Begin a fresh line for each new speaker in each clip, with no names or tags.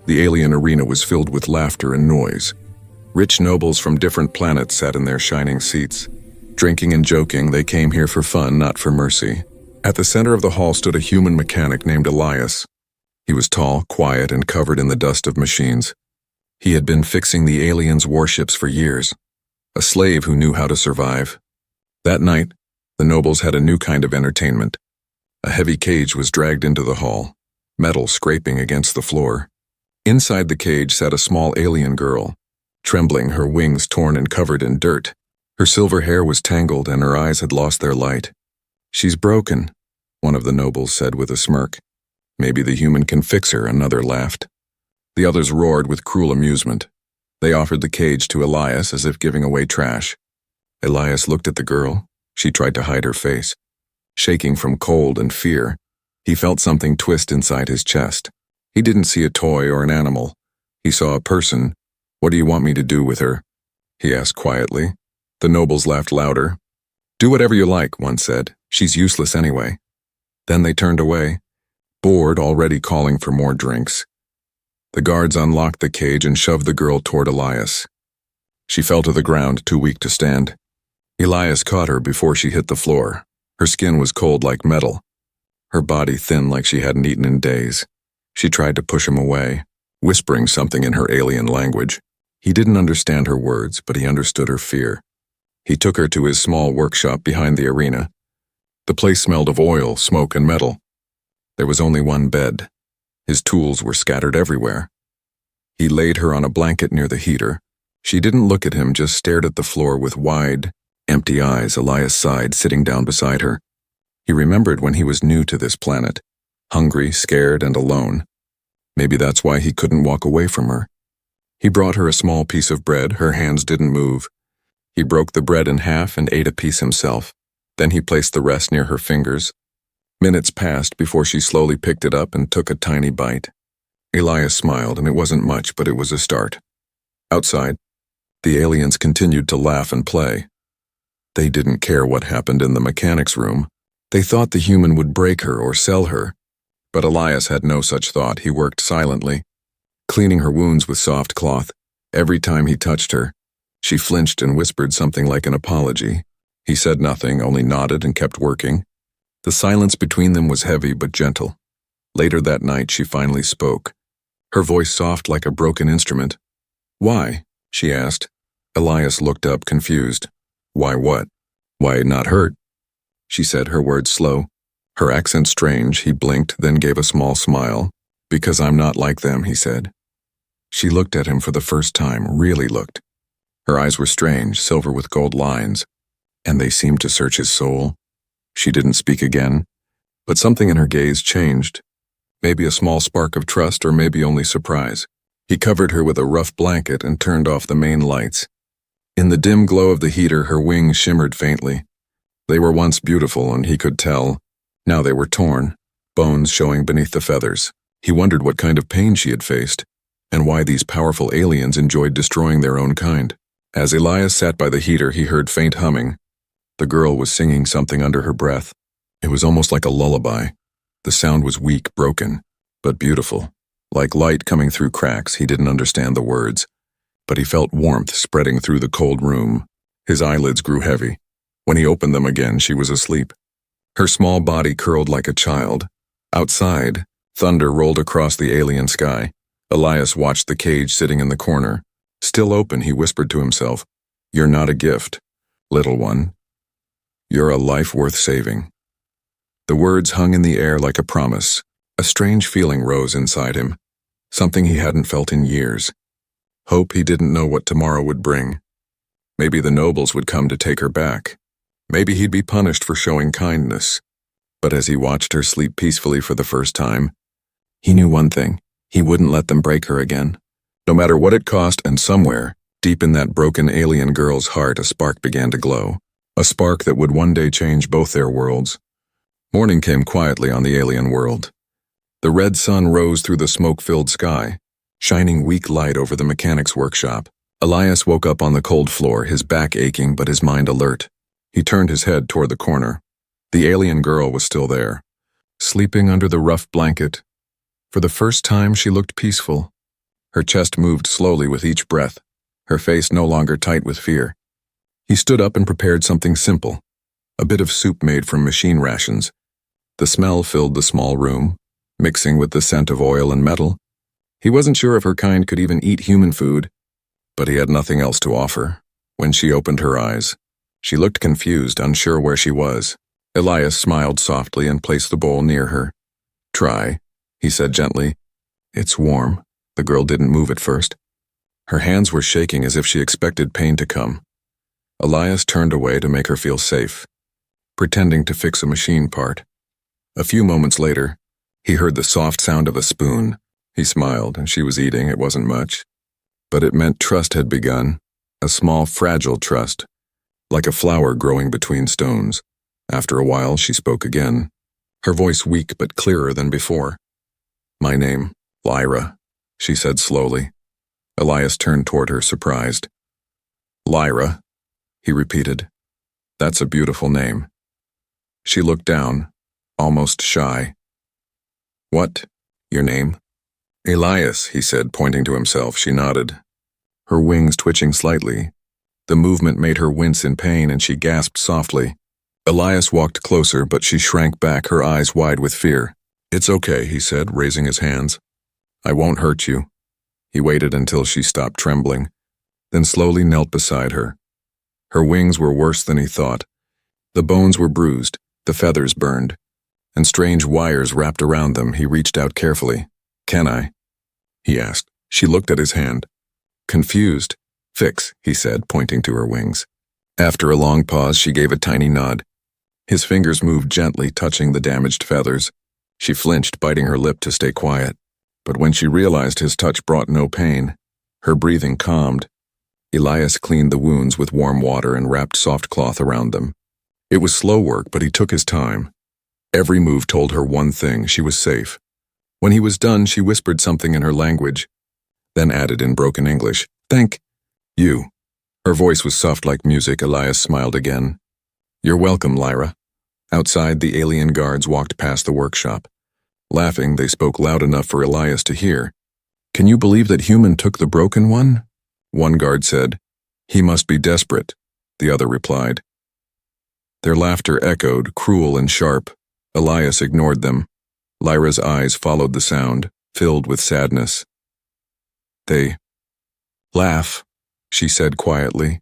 The alien arena was filled with laughter and noise. Rich nobles from different planets sat in their shining seats. Drinking and joking, they came here for fun, not for mercy. At the center of the hall stood a human mechanic named Elias. He was tall, quiet, and covered in the dust of machines. He had been fixing the aliens' warships for years. A slave who knew how to survive. That night, the nobles had a new kind of entertainment. A heavy cage was dragged into the hall, metal scraping against the floor. Inside the cage sat a small alien girl, trembling, her wings torn and covered in dirt. Her silver hair was tangled and her eyes had lost their light. "She's broken," one of the nobles said with a smirk. "Maybe the human can fix her," another laughed. The others roared with cruel amusement. They offered the cage to Elias as if giving away trash. Elias looked at the girl. She tried to hide her face. Shaking from cold and fear, he felt something twist inside his chest. He didn't see a toy or an animal. He saw a person. "What do you want me to do with her?" he asked quietly. The nobles laughed louder. "Do whatever you like," one said. "She's useless anyway." Then they turned away, bored, already calling for more drinks. The guards unlocked the cage and shoved the girl toward Elias. She fell to the ground, too weak to stand. Elias caught her before she hit the floor. Her skin was cold like metal, her body thin like she hadn't eaten in days. She tried to push him away, whispering something in her alien language. He didn't understand her words, but he understood her fear. He took her to his small workshop behind the arena. The place smelled of oil, smoke, and metal. There was only one bed. His tools were scattered everywhere. He laid her on a blanket near the heater. She didn't look at him, just stared at the floor with wide, empty eyes. Elias sighed, sitting down beside her. He remembered when he was new to this planet, hungry, scared, and alone. Maybe that's why he couldn't walk away from her. He brought her a small piece of bread. Her hands didn't move. He broke the bread in half and ate a piece himself. Then he placed the rest near her fingers. Minutes passed before she slowly picked it up and took a tiny bite. Elias smiled, and it wasn't much, but it was a start. Outside, the aliens continued to laugh and play. They didn't care what happened in the mechanics room. They thought the human would break her or sell her. But Elias had no such thought. He worked silently, cleaning her wounds with soft cloth. Every time he touched her, she flinched and whispered something like an apology. He said nothing, only nodded and kept working. The silence between them was heavy but gentle. Later that night, she finally spoke, her voice soft like a broken instrument. "Why?" she asked. Elias looked up, confused. "Why what? Why not hurt?" She said, her words slow, her accent strange. He blinked, then gave a small smile. "Because I'm not like them," he said. She looked at him for the first time, really looked. Her eyes were strange, silver with gold lines, and they seemed to search his soul. She didn't speak again, but something in her gaze changed. Maybe a small spark of trust, or maybe only surprise. He covered her with a rough blanket and turned off the main lights. In the dim glow of the heater, her wings shimmered faintly. They were once beautiful, and he could tell. Now they were torn, bones showing beneath the feathers. He wondered what kind of pain she had faced, and why these powerful aliens enjoyed destroying their own kind. As Elias sat by the heater, he heard faint humming. The girl was singing something under her breath. It was almost like a lullaby. The sound was weak, broken, but beautiful. Like light coming through cracks. He didn't understand the words, but he felt warmth spreading through the cold room. His eyelids grew heavy. When he opened them again, she was asleep. Her small body curled like a child. Outside, thunder rolled across the alien sky. Elias watched the cage sitting in the corner. Still open, he whispered to himself, "You're not a gift, little one. You're a life worth saving." The words hung in the air like a promise. A strange feeling rose inside him, something he hadn't felt in years. Hope he didn't know what tomorrow would bring. Maybe the nobles would come to take her back. Maybe he'd be punished for showing kindness. But as he watched her sleep peacefully for the first time, he knew one thing: he wouldn't let them break her again. No matter what it cost, and somewhere, deep in that broken alien girl's heart, a spark began to glow. A spark that would one day change both their worlds. Morning came quietly on the alien world. The red sun rose through the smoke-filled sky, shining weak light over the mechanic's workshop. Elias woke up on the cold floor, his back aching but his mind alert. He turned his head toward the corner. The alien girl was still there, sleeping under the rough blanket. For the first time, she looked peaceful, Her chest moved slowly with each breath, her face no longer tight with fear. He stood up and prepared something simple, a bit of soup made from machine rations. The smell filled the small room, mixing with the scent of oil and metal. He wasn't sure if her kind could even eat human food, but he had nothing else to offer. When she opened her eyes, she looked confused, unsure where she was. Elias smiled softly and placed the bowl near her. "Try," he said gently. "It's warm." The girl didn't move at first. Her hands were shaking as if she expected pain to come. Elias turned away to make her feel safe, pretending to fix a machine part. A few moments later, he heard the soft sound of a spoon. He smiled, and she was eating. It wasn't much, but it meant trust had begun, a small, fragile trust, like a flower growing between stones. After a while, she spoke again, her voice weak but clearer than before. "My name, Lyra," she said slowly. Elias turned toward her, surprised. "Lyra," he repeated. "That's a beautiful name." She looked down, almost shy. "What? Your name?" "Elias," he said, pointing to himself. She nodded, her wings twitching slightly. The movement made her wince in pain, and she gasped softly. Elias walked closer, but she shrank back, her eyes wide with fear. "It's okay," he said, raising his hands. "I won't hurt you." He waited until she stopped trembling, then slowly knelt beside her. Her wings were worse than he thought. The bones were bruised, the feathers burned, and strange wires wrapped around them. He reached out carefully. "Can I?" he asked. She looked at his hand. Confused. "Fix," he said, pointing to her wings. After a long pause, she gave a tiny nod. His fingers moved gently, touching the damaged feathers. She flinched, biting her lip to stay quiet. But when she realized his touch brought no pain, her breathing calmed. Elias cleaned the wounds with warm water and wrapped soft cloth around them. It was slow work, but he took his time. Every move told her one thing: she was safe. When he was done, she whispered something in her language, then added in broken English, "Thank you." Her voice was soft like music. Elias smiled again. "You're welcome, Lyra." Outside, the alien guards walked past the workshop. Laughing, they spoke loud enough for Elias to hear. "Can you believe that human took the broken one?" One guard said. "He must be desperate," the other replied. Their laughter echoed, cruel and sharp. Elias ignored them. Lyra's eyes followed the sound, filled with sadness. "They laugh," she said quietly.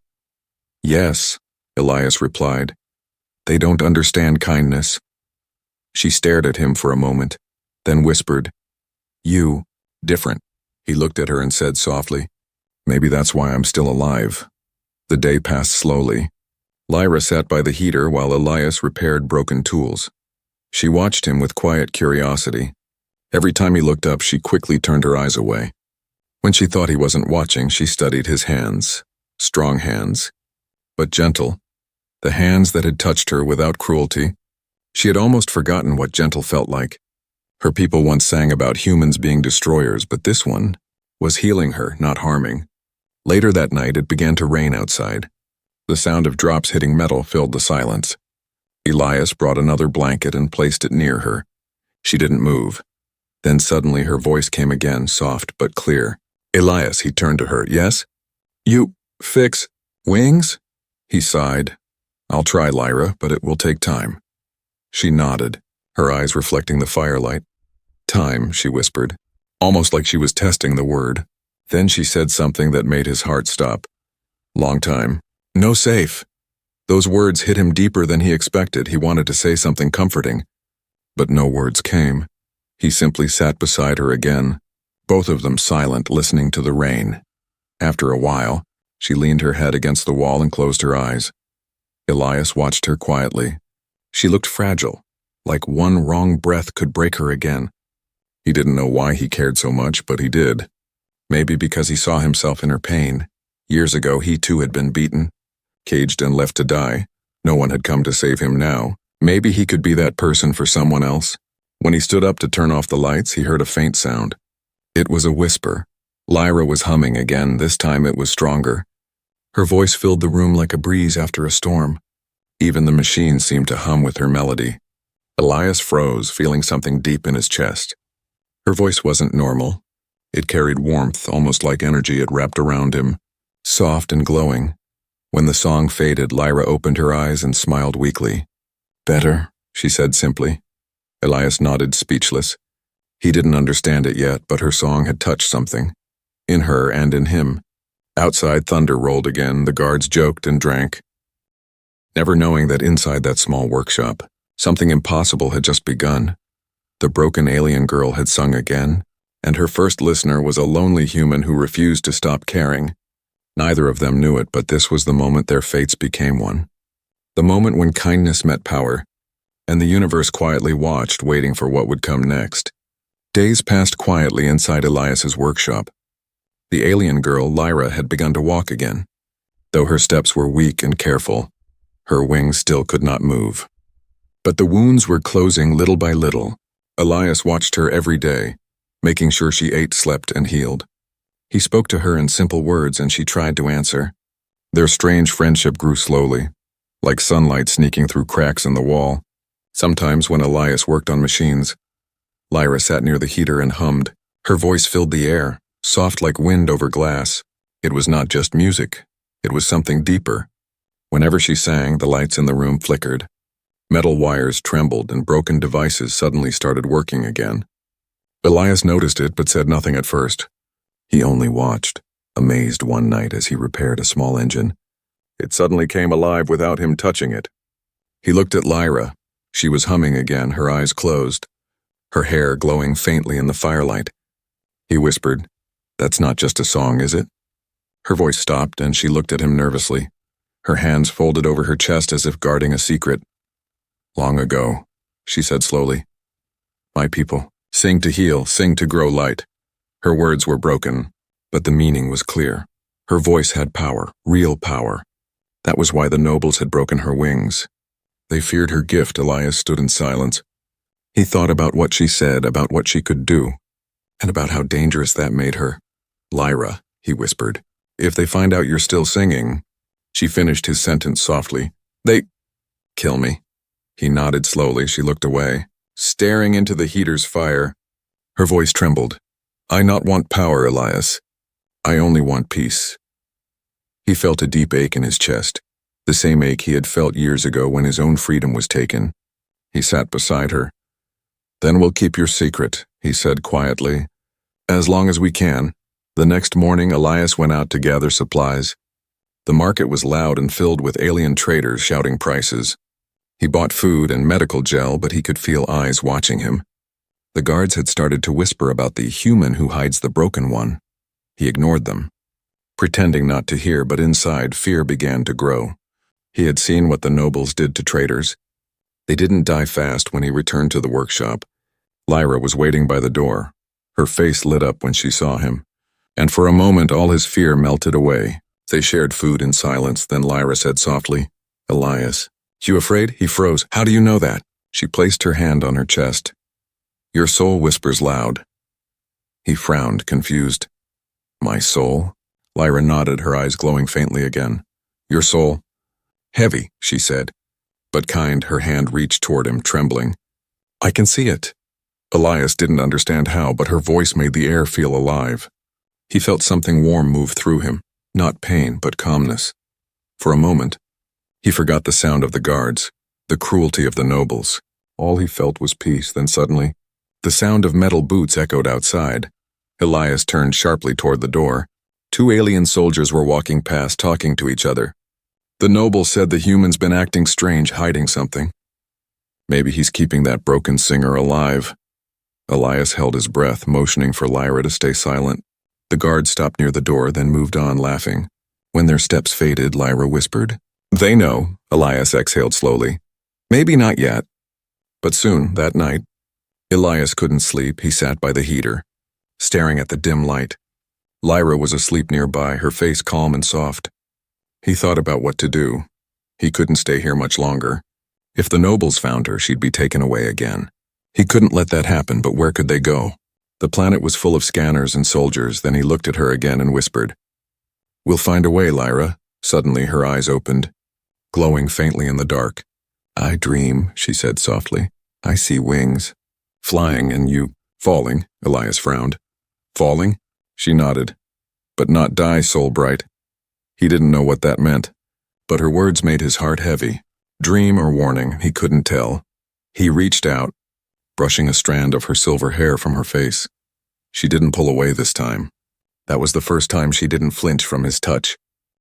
"Yes," Elias replied. "They don't understand kindness." She stared at him for a moment, then whispered, "You, different." He looked at her and said softly, "Maybe that's why I'm still alive." The day passed slowly. Lyra sat by the heater while Elias repaired broken tools. She watched him with quiet curiosity. Every time he looked up, she quickly turned her eyes away. When she thought he wasn't watching, she studied his hands. Strong hands, but gentle. The hands that had touched her without cruelty. She had almost forgotten what gentle felt like. Her people once sang about humans being destroyers, but this one was healing her, not harming. Later that night, it began to rain outside. The sound of drops hitting metal filled the silence. Elias brought another blanket and placed it near her. She didn't move. Then suddenly her voice came again, soft but clear. "Elias," he turned to her. "Yes? You fix wings?" He sighed. "I'll try, Lyra, but it will take time." She nodded, her eyes reflecting the firelight. "Time," she whispered, almost like she was testing the word. Then she said something that made his heart stop. "Long time. No safe." Those words hit him deeper than he expected. He wanted to say something comforting, but no words came. He simply sat beside her again, both of them silent, listening to the rain. After a while, she leaned her head against the wall and closed her eyes. Elias watched her quietly. She looked fragile, like one wrong breath could break her again. He didn't know why he cared so much, but he did. Maybe because he saw himself in her pain. Years ago, he too had been beaten, caged and left to die. No one had come to save him now. Maybe he could be that person for someone else. When he stood up to turn off the lights, he heard a faint sound. It was a whisper. Lyra was humming again. This time it was stronger. Her voice filled the room like a breeze after a storm. Even the machine seemed to hum with her melody. Elias froze, feeling something deep in his chest. Her voice wasn't normal. It carried warmth, almost like energy it wrapped around him, soft and glowing. When the song faded, Lyra opened her eyes and smiled weakly. "Better," she said simply. Elias nodded, speechless. He didn't understand it yet, but her song had touched something. In her and in him. Outside, thunder rolled again, the guards joked and drank. Never knowing that inside that small workshop, something impossible had just begun. The broken alien girl had sung again, and her first listener was a lonely human who refused to stop caring. Neither of them knew it, but this was the moment their fates became one. The moment when kindness met power, and the universe quietly watched, waiting for what would come next. Days passed quietly inside Elias's workshop. The alien girl, Lyra, had begun to walk again. Though her steps were weak and careful, her wings still could not move. But the wounds were closing little by little. Elias watched her every day, making sure she ate, slept, and healed. He spoke to her in simple words, and she tried to answer. Their strange friendship grew slowly, like sunlight sneaking through cracks in the wall. Sometimes when Elias worked on machines, Lyra sat near the heater and hummed. Her voice filled the air, soft like wind over glass. It was not just music. It was something deeper. Whenever she sang, the lights in the room flickered. Metal wires trembled and broken devices suddenly started working again. Elias noticed it but said nothing at first. He only watched, amazed one night as he repaired a small engine. It suddenly came alive without him touching it. He looked at Lyra. She was humming again, her eyes closed, her hair glowing faintly in the firelight. He whispered, "That's not just a song, is it?" Her voice stopped and she looked at him nervously, her hands folded over her chest as if guarding a secret. "Long ago," she said slowly. "My people, sing to heal, sing to grow light." Her words were broken, but the meaning was clear. Her voice had power, real power. That was why the nobles had broken her wings. They feared her gift. Elias stood in silence. He thought about what she said, about what she could do, and about how dangerous that made her. "Lyra," he whispered, "if they find out you're still singing..." She finished his sentence softly. "They kill me." He nodded slowly. She looked away, staring into the heater's fire. Her voice trembled. "I not want power, Elias. I only want peace." He felt a deep ache in his chest, the same ache he had felt years ago when his own freedom was taken. He sat beside her. "Then we'll keep your secret," he said quietly. "As long as we can." The next morning, Elias went out to gather supplies. The market was loud and filled with alien traders shouting prices. He bought food and medical gel, but he could feel eyes watching him. The guards had started to whisper about the human who hides the broken one. He ignored them, pretending not to hear, but inside, fear began to grow. He had seen what the nobles did to traders. They didn't die fast when he returned to the workshop. Lyra was waiting by the door. Her face lit up when she saw him, and for a moment all his fear melted away. They shared food in silence, then Lyra said softly, "Elias, you afraid?" He froze. "How do you know that?" She placed her hand on her chest. "Your soul whispers loud." He frowned, confused. "My soul?" Lyra nodded, her eyes glowing faintly again. "Your soul?" "Heavy," she said, but kind. Her hand reached toward him, trembling. "I can see it." Elias didn't understand how, but her voice made the air feel alive. He felt something warm move through him, not pain, but calmness. For a moment, he forgot the sound of the guards, the cruelty of the nobles. All he felt was peace. Then suddenly, the sound of metal boots echoed outside. Elias turned sharply toward the door. 2 alien soldiers were walking past, talking to each other. The noble said the human's been acting strange, hiding something. Maybe he's keeping that broken singer alive. Elias held his breath, motioning for Lyra to stay silent. The guard stopped near the door, then moved on, laughing. When their steps faded, Lyra whispered, "They know," Elias exhaled slowly. "Maybe not yet." But soon, that night, Elias couldn't sleep. He sat by the heater, staring at the dim light. Lyra was asleep nearby, her face calm and soft. He thought about what to do. He couldn't stay here much longer. If the nobles found her, she'd be taken away again. He couldn't let that happen, but where could they go? The planet was full of scanners and soldiers. Then he looked at her again and whispered, "We'll find a way, Lyra." Suddenly her eyes opened, glowing faintly in the dark. "I dream," she said softly. "I see wings. Flying and you..." "Falling," Elias frowned. "Falling?" She nodded. But not die, Soulbright. He didn't know what that meant, but her words made his heart heavy. Dream or warning, he couldn't tell. He reached out, brushing a strand of her silver hair from her face. She didn't pull away this time. That was the first time she didn't flinch from his touch.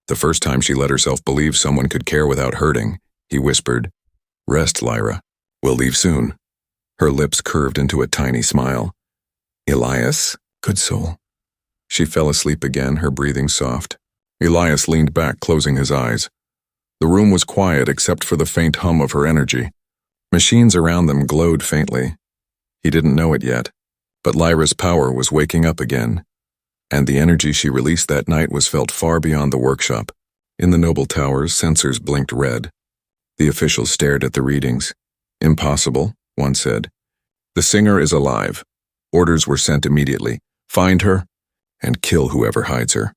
The first time she let herself believe someone could care without hurting. He whispered, "Rest, Lyra. We'll leave soon." Her lips curved into a tiny smile. "Elias, good soul." She fell asleep again, her breathing soft. Elias leaned back, closing his eyes. The room was quiet except for the faint hum of her energy. Machines around them glowed faintly. He didn't know it yet, but Lyra's power was waking up again, and the energy she released that night was felt far beyond the workshop. In the noble towers, sensors blinked red. The officials stared at the readings. "Impossible," one said. "The singer is alive." Orders were sent immediately. Find her and kill whoever hides her.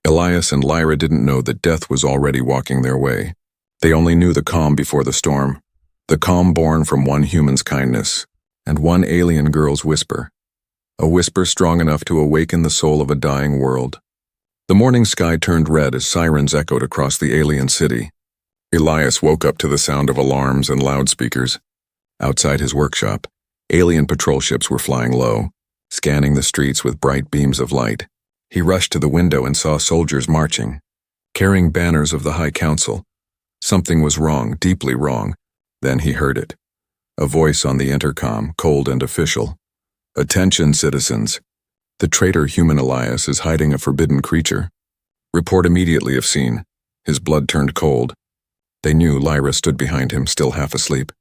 Elias and Lyra didn't know that death was already walking their way. They only knew the calm before the storm, the calm born from one human's kindness and one alien girl's whisper, a whisper strong enough to awaken the soul of a dying world. The morning sky turned red as sirens echoed across the alien city. Elias woke up to the sound of alarms and loudspeakers. Outside his workshop, alien patrol ships were flying low, scanning the streets with bright beams of light. He rushed to the window and saw soldiers marching, carrying banners of the High Council. Something was wrong, deeply wrong. Then he heard it. A voice on the intercom, cold and official. "Attention, citizens. The traitor human Elias is hiding a forbidden creature. Report immediately if seen." His blood turned cold. They knew Lyra stood behind him, still half asleep.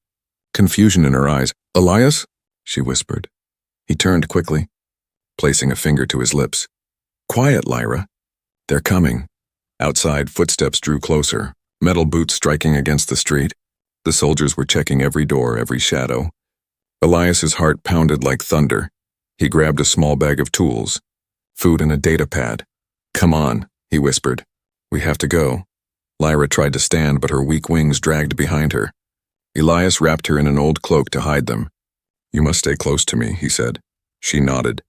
Confusion in her eyes. "Elias?" she whispered. He turned quickly, placing a finger to his lips. "Quiet, Lyra. They're coming." Outside, footsteps drew closer, metal boots striking against the street. The soldiers were checking every door, every shadow. Elias's heart pounded like thunder. He grabbed a small bag of tools, food and a data pad. "Come on," he whispered. "We have to go." Lyra tried to stand, but her weak wings dragged behind her. Elias wrapped her in an old cloak to hide them. "You must stay close to me," he said. She nodded.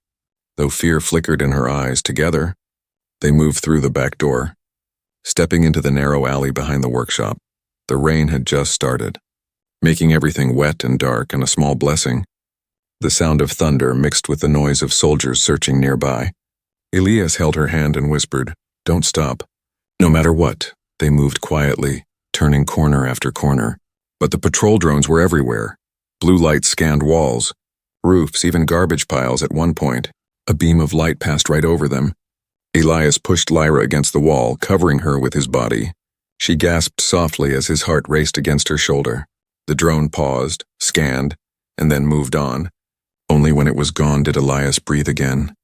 Though fear flickered in her eyes, together, they moved through the back door, stepping into the narrow alley behind the workshop. The rain had just started, making everything wet and dark and a small blessing. The sound of thunder mixed with the noise of soldiers searching nearby. Elias held her hand and whispered, "Don't stop." No matter what, they moved quietly, turning corner after corner. But the patrol drones were everywhere. Blue lights scanned walls, roofs, even garbage piles at one point. A beam of light passed right over them. Elias pushed Lyra against the wall, covering her with his body. She gasped softly as his heart raced against her shoulder. The drone paused, scanned, and then moved on. Only when it was gone did Elias breathe again.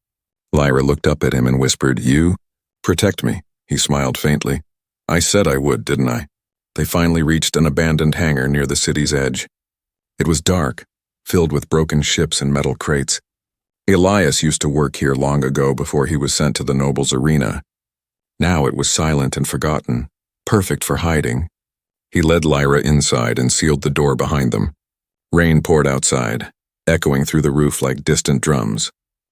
Lyra looked up at him and whispered, "You protect me." He smiled faintly. "I said I would, didn't I?" They finally reached an abandoned hangar near the city's edge. It was dark, filled with broken ships and metal crates. Elias used to work here long ago before he was sent to the Nobles' arena. Now it was silent and forgotten, perfect for hiding. He led Lyra inside and sealed the door behind them. Rain poured outside, echoing through the roof like distant drums.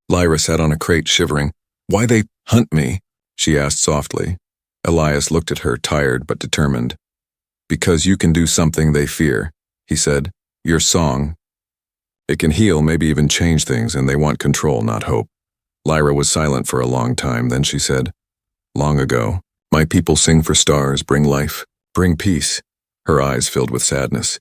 Lyra sat on a crate, shivering. "Why they hunt me?" she asked softly. Elias looked at her, tired but determined. "Because you can do something they fear," he said. "Your song. It can heal, maybe even change things, and they want control, not hope." Lyra was silent for a long time, then she said, "Long ago, my people sing for stars, bring life, bring peace." Her eyes filled with sadness.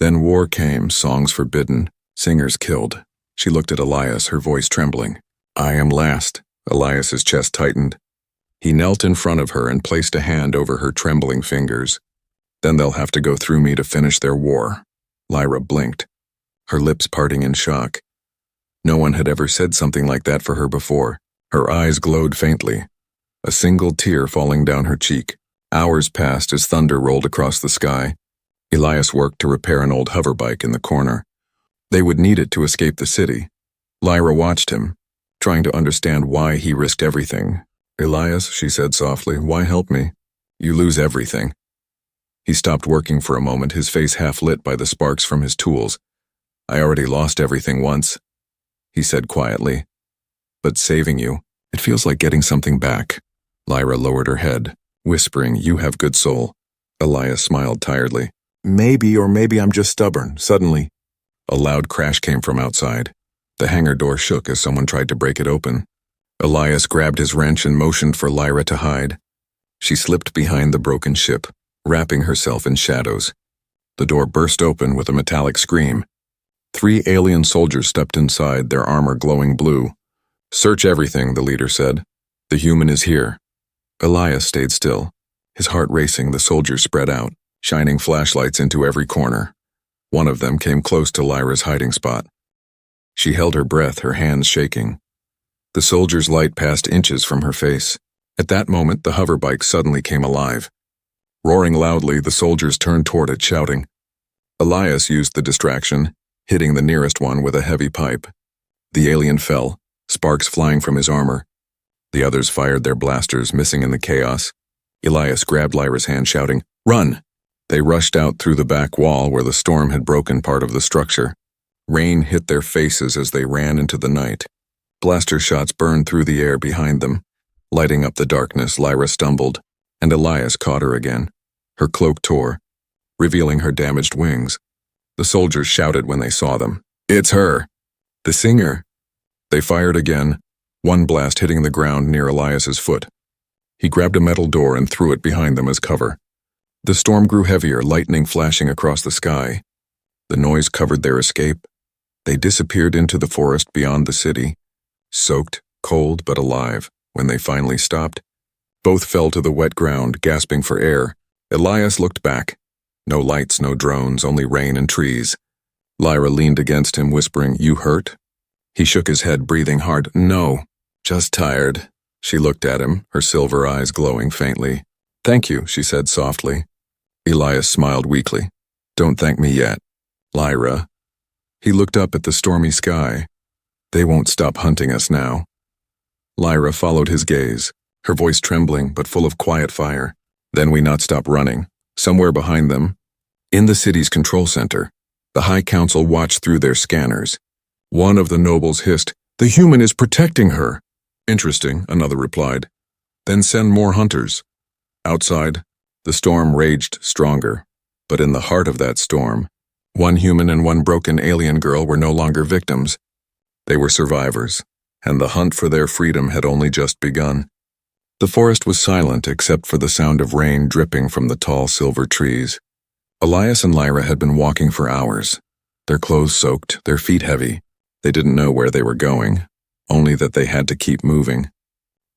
Then war came, songs forbidden, singers killed. She looked at Elias, her voice trembling. "I am last." Elias's chest tightened. He knelt in front of her and placed a hand over her trembling fingers. "Then they'll have to go through me to finish their war." Lyra blinked, her lips parting in shock. No one had ever said something like that for her before. Her eyes glowed faintly, a single tear falling down her cheek. Hours passed as thunder rolled across the sky. Elias worked to repair an old hoverbike in the corner. They would need it to escape the city. Lyra watched him, trying to understand why he risked everything. "Elias," she said softly, "why help me? You lose everything." He stopped working for a moment, his face half lit by the sparks from his tools. "I already lost everything once," he said quietly. "But saving you, It feels like getting something back. Lyra lowered her head, whispering, "You have good soul." Elias smiled tiredly. "Maybe, or maybe I'm just stubborn." Suddenly, a loud crash came from outside. The hangar door shook as someone tried to break it open. Elias grabbed his wrench and motioned for Lyra to hide. She slipped behind the broken ship, wrapping herself in shadows. The door burst open with a metallic scream. 3 alien soldiers stepped inside, their armor glowing blue. "Search everything," the leader said. "The human is here." Elias stayed still, his heart racing. The soldiers spread out, shining flashlights into every corner. One of them came close to Lyra's hiding spot. She held her breath, her hands shaking. The soldier's light passed inches from her face. At that moment, the hoverbike suddenly came alive. Roaring loudly, the soldiers turned toward it, shouting. Elias used the distraction, hitting the nearest one with a heavy pipe. The alien fell, sparks flying from his armor. The others fired their blasters, missing in the chaos. Elias grabbed Lyra's hand, shouting, "Run!" They rushed out through the back wall where the storm had broken part of the structure. Rain hit their faces as they ran into the night. Blaster shots burned through the air behind them. Lighting up the darkness, Lyra stumbled, and Elias caught her again. Her cloak tore, revealing her damaged wings. The soldiers shouted when they saw them. "It's her! The singer!" They fired again, one blast hitting the ground near Elias's foot. He grabbed a metal door and threw it behind them as cover. The storm grew heavier, lightning flashing across the sky. The noise covered their escape. They disappeared into the forest beyond the city, soaked, cold, but alive. When they finally stopped, both fell to the wet ground, gasping for air. Elias looked back. No lights, no drones, only rain and trees. Lyra leaned against him, whispering, "You hurt?" He shook his head, breathing hard. "No, just tired." She looked at him, her silver eyes glowing faintly. "Thank you," she said softly. Elias smiled weakly. "Don't thank me yet, Lyra." He looked up at the stormy sky. "They won't stop hunting us now." Lyra followed his gaze, her voice trembling but full of quiet fire. "Then we not stop running." Somewhere behind them, in the city's control center, the High Council watched through their scanners. One of the nobles hissed, "The human is protecting her." "Interesting," another replied. "Then send more hunters." Outside, the storm raged stronger, but in the heart of that storm, one human and one broken alien girl were no longer victims. They were survivors, and the hunt for their freedom had only just begun. The forest was silent except for the sound of rain dripping from the tall silver trees. Elias and Lyra had been walking for hours, their clothes soaked, their feet heavy. They didn't know where they were going, only that they had to keep moving.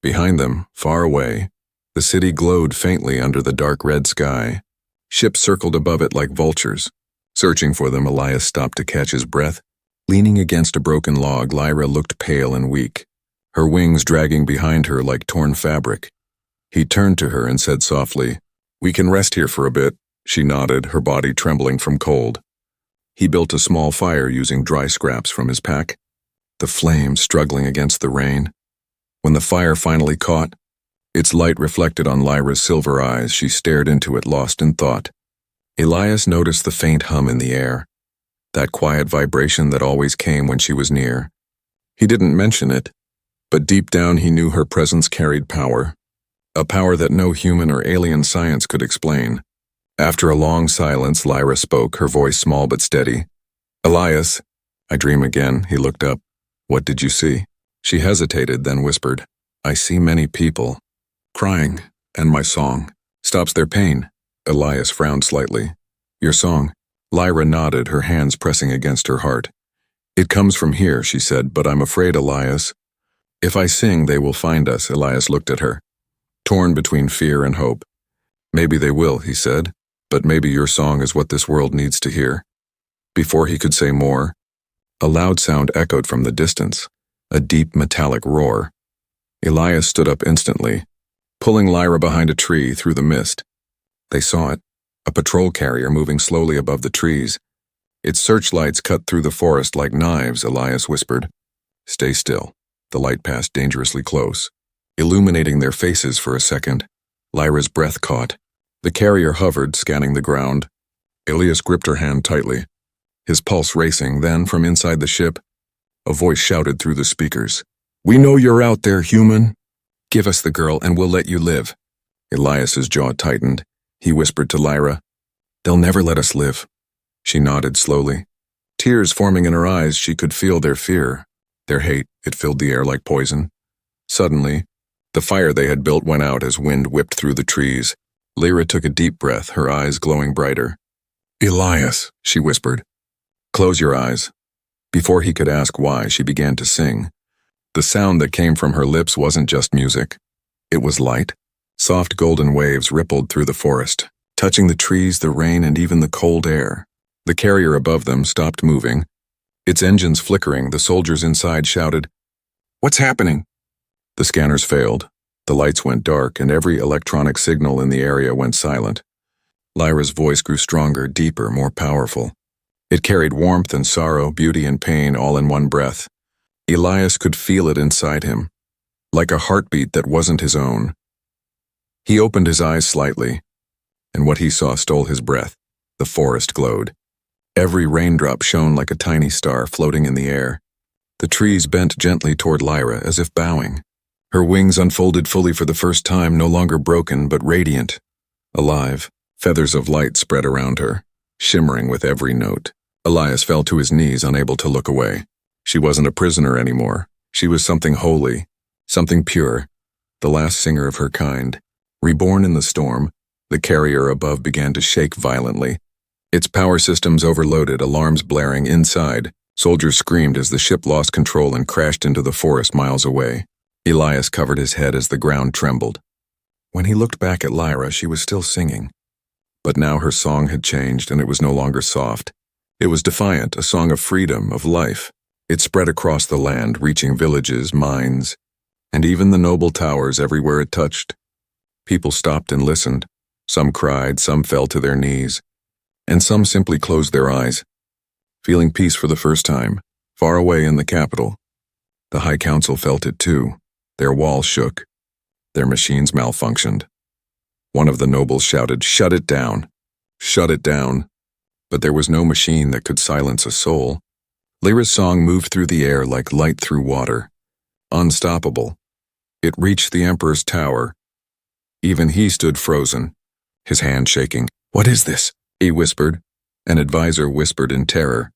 Behind them, far away, the city glowed faintly under the dark red sky. Ships circled above it like vultures. Searching for them, Elias stopped to catch his breath. Leaning against a broken log, Lyra looked pale and weak, her wings dragging behind her like torn fabric. He turned to her and said softly, "We can rest here for a bit." She nodded, her body trembling from cold. He built a small fire using dry scraps from his pack, the flames struggling against the rain. When the fire finally caught, its light reflected on Lyra's silver eyes. She stared into it, lost in thought. Elias noticed the faint hum in the air, that quiet vibration that always came when she was near. He didn't mention it, but deep down he knew her presence carried power, a power that no human or alien science could explain. After a long silence, Lyra spoke, her voice small but steady. "Elias, I dream again." He looked up. "What did you see?" She hesitated, then whispered, "I see many people crying, and my song stops their pain." Elias frowned slightly. "Your song?" Lyra nodded, her hands pressing against her heart. "It comes from here," she said, "but I'm afraid, Elias. If I sing, they will find us." Elias looked at her, torn between fear and hope. "Maybe they will," he said, "but maybe your song is what this world needs to hear." Before he could say more, a loud sound echoed from the distance, a deep metallic roar. Elias stood up instantly, pulling Lyra behind a tree through the mist. They saw it, a patrol carrier moving slowly above the trees. Its searchlights cut through the forest like knives. Elias whispered, "Stay still." The light passed dangerously close, illuminating their faces for a second. Lyra's breath caught. The carrier hovered, scanning the ground. Elias gripped her hand tightly, his pulse racing. Then, from inside the ship, a voice shouted through the speakers, "We know you're out there, human. Give us the girl and we'll let you live." Elias's jaw tightened. He whispered to Lyra, "They'll never let us live." She nodded slowly. Tears forming in her eyes, she could feel their fear, their hate. It filled the air like poison. Suddenly, the fire they had built went out as wind whipped through the trees. Lyra took a deep breath, her eyes glowing brighter. "Elias," she whispered. "Close your eyes." Before he could ask why, she began to sing. The sound that came from her lips wasn't just music. It was light. Soft golden waves rippled through the forest, touching the trees, the rain, and even the cold air. The carrier above them stopped moving. Its engines flickering, the soldiers inside shouted, "What's happening?" The scanners failed. The lights went dark, and every electronic signal in the area went silent. Lyra's voice grew stronger, deeper, more powerful. It carried warmth and sorrow, beauty and pain, all in one breath. Elias could feel it inside him, like a heartbeat that wasn't his own. He opened his eyes slightly, and what he saw stole his breath. The forest glowed. Every raindrop shone like a tiny star floating in the air. The trees bent gently toward Lyra as if bowing. Her wings unfolded fully for the first time, no longer broken but radiant, alive. Feathers of light spread around her, shimmering with every note. Elias fell to his knees, unable to look away. She wasn't a prisoner anymore. She was something holy, something pure, the last singer of her kind. Reborn in the storm, the carrier above began to shake violently. Its power systems overloaded, alarms blaring inside. Soldiers screamed as the ship lost control and crashed into the forest miles away. Elias covered his head as the ground trembled. When he looked back at Lyra, she was still singing. But now her song had changed, and it was no longer soft. It was defiant, a song of freedom, of life. It spread across the land, reaching villages, mines, and even the noble towers everywhere it touched. People stopped and listened. Some cried, some fell to their knees, and some simply closed their eyes, feeling peace for the first time, far away in the capital. The High Council felt it too. Their walls shook. Their machines malfunctioned. One of the nobles shouted, "Shut it down! Shut it down!" But there was no machine that could silence a soul. Lyra's song moved through the air like light through water. Unstoppable. It reached the Emperor's tower. Even he stood frozen, his hand shaking. "What is this?" he whispered. An advisor whispered in terror.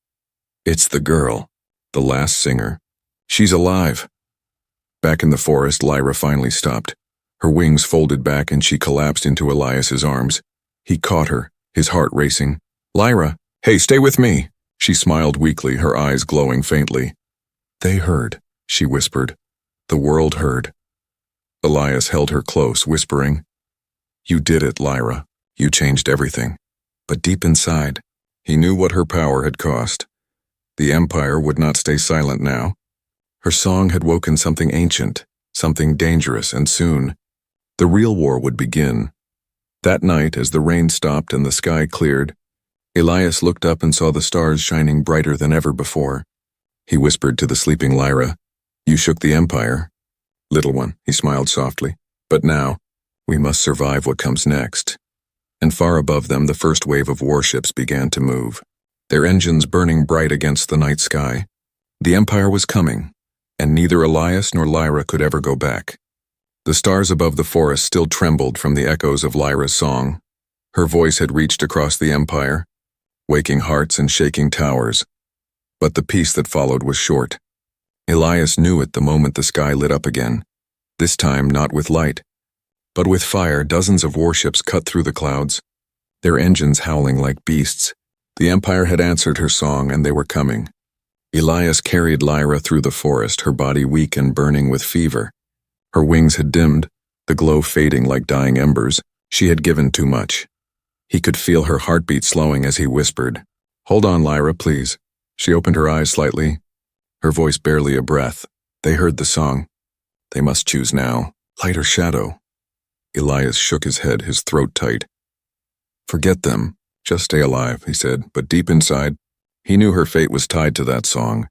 "It's the girl, the last singer. She's alive." Back in the forest, Lyra finally stopped. Her wings folded back and she collapsed into Elias's arms. He caught her, his heart racing. "Lyra, hey, stay with me." She smiled weakly, her eyes glowing faintly. "They heard," she whispered. "The world heard." Elias held her close, whispering, "You did it, Lyra. You changed everything." But deep inside, he knew what her power had cost. The Empire would not stay silent now. Her song had woken something ancient, something dangerous, and soon, the real war would begin. That night, as the rain stopped and the sky cleared, Elias looked up and saw the stars shining brighter than ever before. He whispered to the sleeping Lyra, "You shook the Empire." "Little one," he smiled softly. "But now, we must survive what comes next." And far above them, the first wave of warships began to move, their engines burning bright against the night sky. The Empire was coming, and neither Elias nor Lyra could ever go back. The stars above the forest still trembled from the echoes of Lyra's song. Her voice had reached across the Empire, waking hearts and shaking towers. But the peace that followed was short. Elias knew it the moment the sky lit up again. This time not with light, but with fire. Dozens of warships cut through the clouds, their engines howling like beasts. The Empire had answered her song, and they were coming. Elias carried Lyra through the forest, her body weak and burning with fever. Her wings had dimmed, the glow fading like dying embers. She had given too much. He could feel her heartbeat slowing as he whispered, "Hold on, Lyra, please." She opened her eyes slightly, her voice barely a breath. They heard the song. They must choose now, light or shadow. Elias shook his head, his throat tight. "Forget them. Just stay alive," he said, but deep inside, he knew her fate was tied to that song.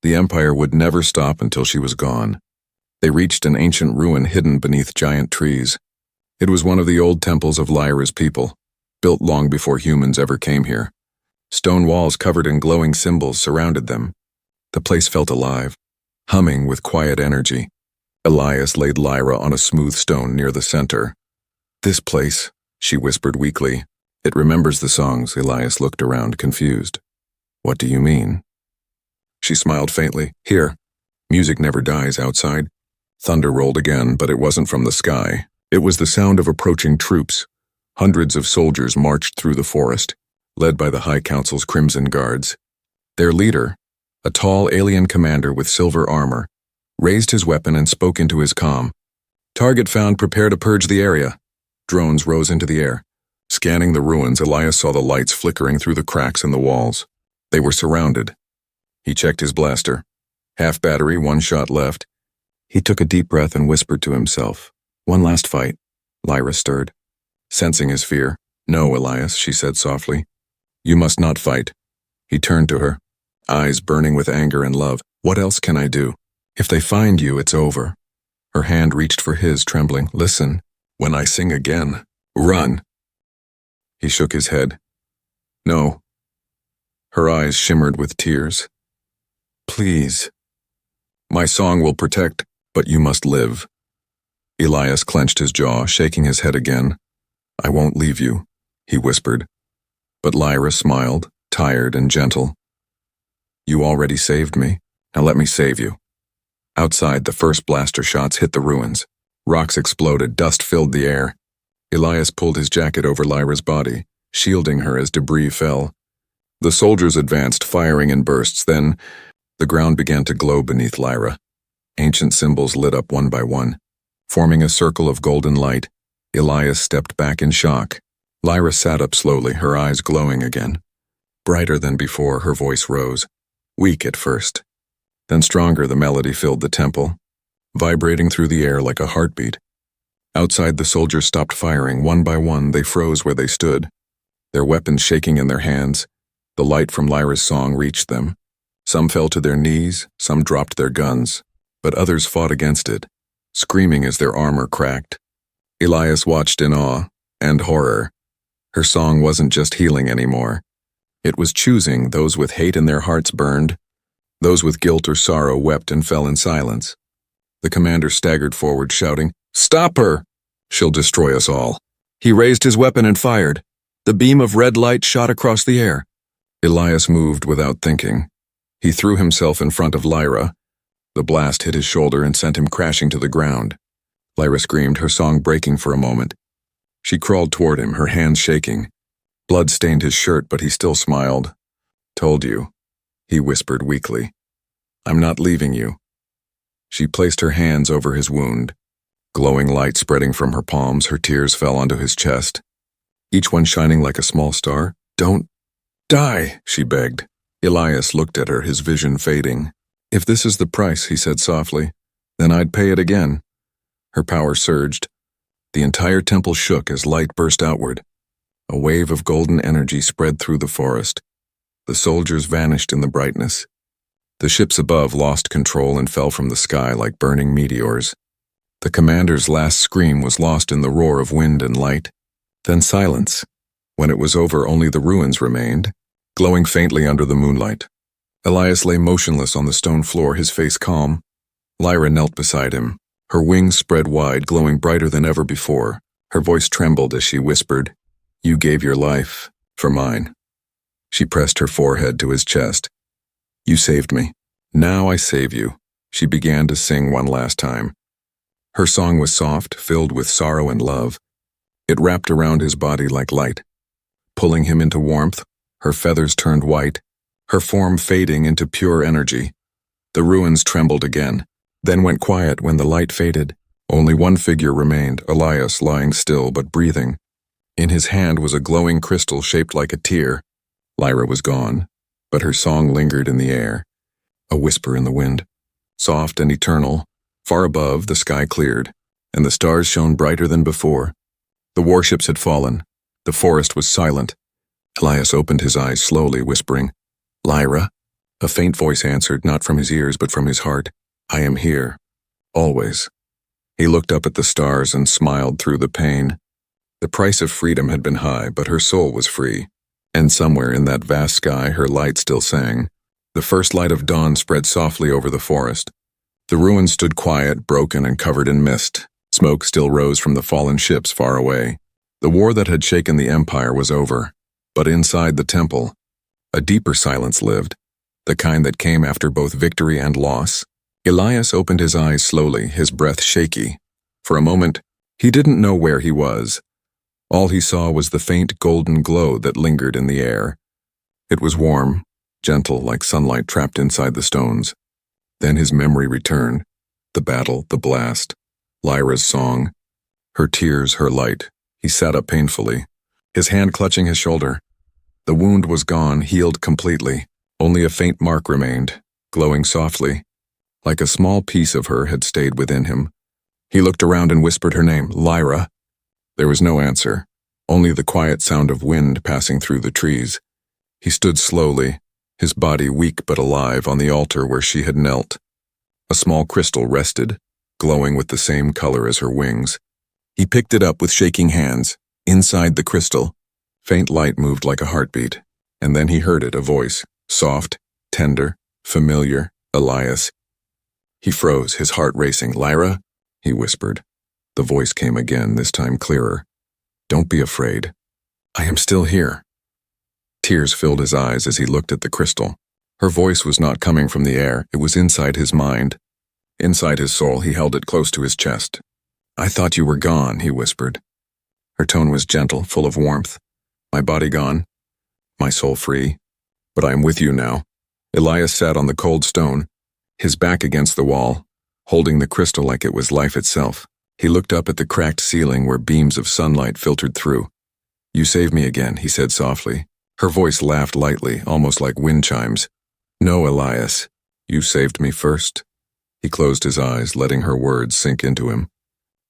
The Empire would never stop until she was gone. They reached an ancient ruin hidden beneath giant trees. It was one of the old temples of Lyra's people, built long before humans ever came here. Stone walls covered in glowing symbols surrounded them. The place felt alive, humming with quiet energy. Elias laid Lyra on a smooth stone near the center. "This place," she whispered weakly. "It remembers the songs." Elias looked around, confused. "What do you mean?" She smiled faintly. "Here. Music never dies outside." Thunder rolled again, but it wasn't from the sky. It was the sound of approaching troops. Hundreds of soldiers marched through the forest, led by the High Council's Crimson Guards. Their leader, a tall alien commander with silver armor, raised his weapon and spoke into his comm. "Target found, prepare to purge the area." Drones rose into the air. Scanning the ruins, Elias saw the lights flickering through the cracks in the walls. They were surrounded. He checked his blaster. Half battery, 1 shot left. He took a deep breath and whispered to himself, "One last fight." Lyra stirred, sensing his fear. "No, Elias," she said softly. "You must not fight." He turned to her, eyes burning with anger and love. "What else can I do? If they find you, it's over." Her hand reached for his, trembling. "Listen, when I sing again, run." He shook his head. "No." Her eyes shimmered with tears. "Please. My song will protect, but you must live." Elias clenched his jaw, shaking his head again. "I won't leave you," he whispered. But Lyra smiled, tired and gentle. "You already saved me. Now let me save you." Outside, the first blaster shots hit the ruins. Rocks exploded, dust filled the air. Elias pulled his jacket over Lyra's body, shielding her as debris fell. The soldiers advanced, firing in bursts. Then, the ground began to glow beneath Lyra. Ancient symbols lit up one by one. Forming a circle of golden light, Elias stepped back in shock. Lyra sat up slowly, her eyes glowing again. Brighter than before, her voice rose. Weak at first. Then stronger, the melody filled the temple, vibrating through the air like a heartbeat. Outside, the soldiers stopped firing. One by one, they froze where they stood, their weapons shaking in their hands. The light from Lyra's song reached them. Some fell to their knees, some dropped their guns, but others fought against it, screaming as their armor cracked. Elias watched in awe and horror. Her song wasn't just healing anymore. It was choosing. Those with hate in their hearts burned. Those with guilt or sorrow wept and fell in silence. The commander staggered forward, shouting, "Stop her! She'll destroy us all." He raised his weapon and fired. The beam of red light shot across the air. Elias moved without thinking. He threw himself in front of Lyra. The blast hit his shoulder and sent him crashing to the ground. Lyra screamed, her song breaking for a moment. She crawled toward him, her hands shaking. Blood stained his shirt, but he still smiled. "Told you," he whispered weakly. "I'm not leaving you." She placed her hands over his wound. Glowing light spreading from her palms, her tears fell onto his chest, each one shining like a small star. "Don't die," she begged. Elias looked at her, his vision fading. "If this is the price," he said softly, "then I'd pay it again." Her power surged. The entire temple shook as light burst outward. A wave of golden energy spread through the forest. The soldiers vanished in the brightness. The ships above lost control and fell from the sky like burning meteors. The commander's last scream was lost in the roar of wind and light. Then silence. When it was over, only the ruins remained, glowing faintly under the moonlight. Elias lay motionless on the stone floor, his face calm. Lyra knelt beside him, her wings spread wide, glowing brighter than ever before. Her voice trembled as she whispered, "You gave your life for mine." She pressed her forehead to his chest. "You saved me. Now I save you." She began to sing one last time. Her song was soft, filled with sorrow and love. It wrapped around his body like light, pulling him into warmth. Her feathers turned white, her form fading into pure energy. The ruins trembled again, then went quiet when the light faded. Only one figure remained, Elias, lying still but breathing. In his hand was a glowing crystal shaped like a tear. Lyra was gone, but her song lingered in the air, a whisper in the wind. Soft and eternal, far above, the sky cleared, and the stars shone brighter than before. The warships had fallen. The forest was silent. Elias opened his eyes slowly, whispering, "Lyra?" A faint voice answered, not from his ears but from his heart. "I am here. Always." He looked up at the stars and smiled through the pain. The price of freedom had been high, but her soul was free. And somewhere in that vast sky, her light still sang. The first light of dawn spread softly over the forest. The ruins stood quiet, broken, and covered in mist. Smoke still rose from the fallen ships far away. The war that had shaken the empire was over. But inside the temple, a deeper silence lived, the kind that came after both victory and loss. Elias opened his eyes slowly, his breath shaky. For a moment, he didn't know where he was. All he saw was the faint golden glow that lingered in the air. It was warm, gentle, like sunlight trapped inside the stones. Then his memory returned. The battle, the blast, Lyra's song, her tears, her light. He sat up painfully, his hand clutching his shoulder. The wound was gone, healed completely. Only a faint mark remained, glowing softly, like a small piece of her had stayed within him. He looked around and whispered her name, Lyra. There was no answer, only the quiet sound of wind passing through the trees. He stood slowly, his body weak but alive, on the altar where she had knelt. A small crystal rested, glowing with the same color as her wings. He picked it up with shaking hands. Inside the crystal, faint light moved like a heartbeat, and then he heard it, a voice, soft, tender, familiar, Elias. He froze, his heart racing. Lyra, he whispered. The voice came again, this time clearer. Don't be afraid. I am still here. Tears filled his eyes as he looked at the crystal. Her voice was not coming from the air, it was inside his mind. Inside his soul, he held it close to his chest. I thought you were gone, he whispered. Her tone was gentle, full of warmth. My body gone, my soul free, but I am with you now. Elias sat on the cold stone, his back against the wall, holding the crystal like it was life itself. He looked up at the cracked ceiling where beams of sunlight filtered through. You saved me again, he said softly. Her voice laughed lightly, almost like wind chimes. No, Elias, you saved me first. He closed his eyes, letting her words sink into him.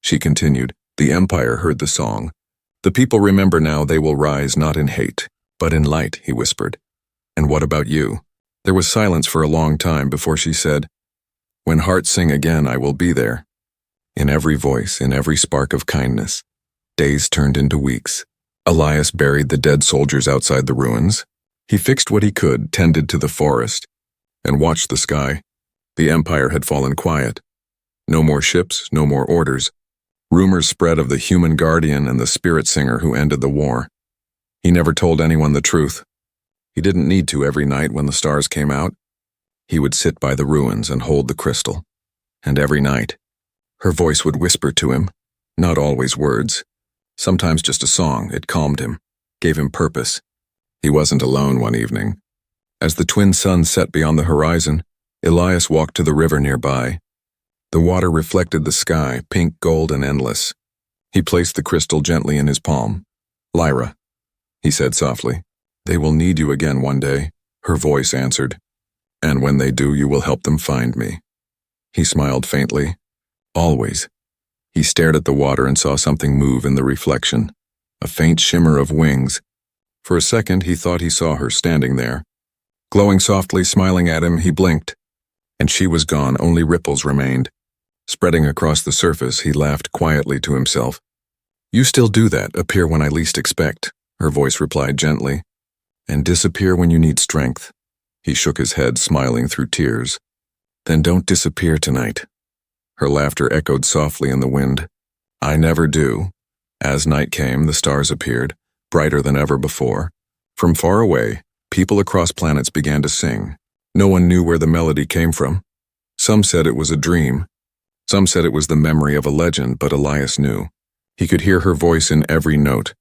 She continued, the Empire heard the song. The people remember now they will rise not in hate, but in light, he whispered. And what about you? There was silence for a long time before she said, when hearts sing again, I will be there. In every voice, in every spark of kindness. Days turned into weeks. Elias buried the dead soldiers outside the ruins. He fixed what he could, tended to the forest, and watched the sky. The Empire had fallen quiet. No more ships, no more orders. Rumors spread of the human guardian and the spirit singer who ended the war. He never told anyone the truth. He didn't need to every night when the stars came out. He would sit by the ruins and hold the crystal. And every night, her voice would whisper to him, not always words. Sometimes just a song. It calmed him, gave him purpose. He wasn't alone one evening. As the twin suns set beyond the horizon, Elias walked to the river nearby. The water reflected the sky, pink, gold, and endless. He placed the crystal gently in his palm. Lyra, he said softly, they will need you again one day, her voice answered. And when they do, you will help them find me. He smiled faintly. Always. He stared at the water and saw something move in the reflection, a faint shimmer of wings. For a second, he thought he saw her standing there. Glowing softly, smiling at him, he blinked. And she was gone, only ripples remained. Spreading across the surface, he laughed quietly to himself. You still do that, appear when I least expect, her voice replied gently, and disappear when you need strength. He shook his head, smiling through tears. Then don't disappear tonight. Her laughter echoed softly in the wind. I never do. As night came, the stars appeared, brighter than ever before. From far away, people across planets began to sing. No one knew where the melody came from. Some said it was a dream. Some said it was the memory of a legend, but Elias knew. He could hear her voice in every note.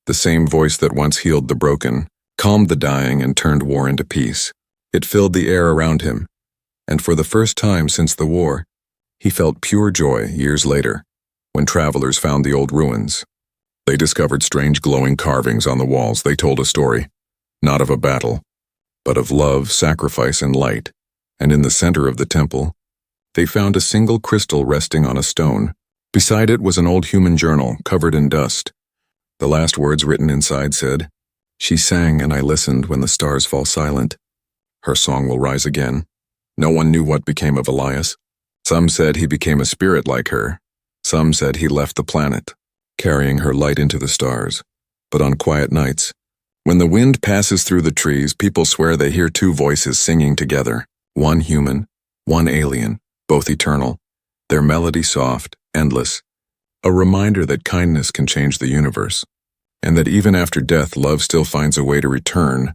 The same voice that once healed the broken, calmed the dying, and turned war into peace. It filled the air around him. And for the first time since the war, he felt pure joy years later, when travelers found the old ruins. They discovered strange glowing carvings on the walls. They told a story, not of a battle, but of love, sacrifice, and light. And in the center of the temple, they found a single crystal resting on a stone. Beside it was an old human journal, covered in dust. The last words written inside said, She sang and I listened when the stars fall silent. Her song will rise again. No one knew what became of Elias. Some said he became a spirit like her. Some said he left the planet, carrying her light into the stars. But on quiet nights, when the wind passes through the trees, people swear they hear two voices singing together, one human, one alien. both eternal, their melody soft, endless, a reminder that kindness can change the universe, and that even after death, love still finds a way to return,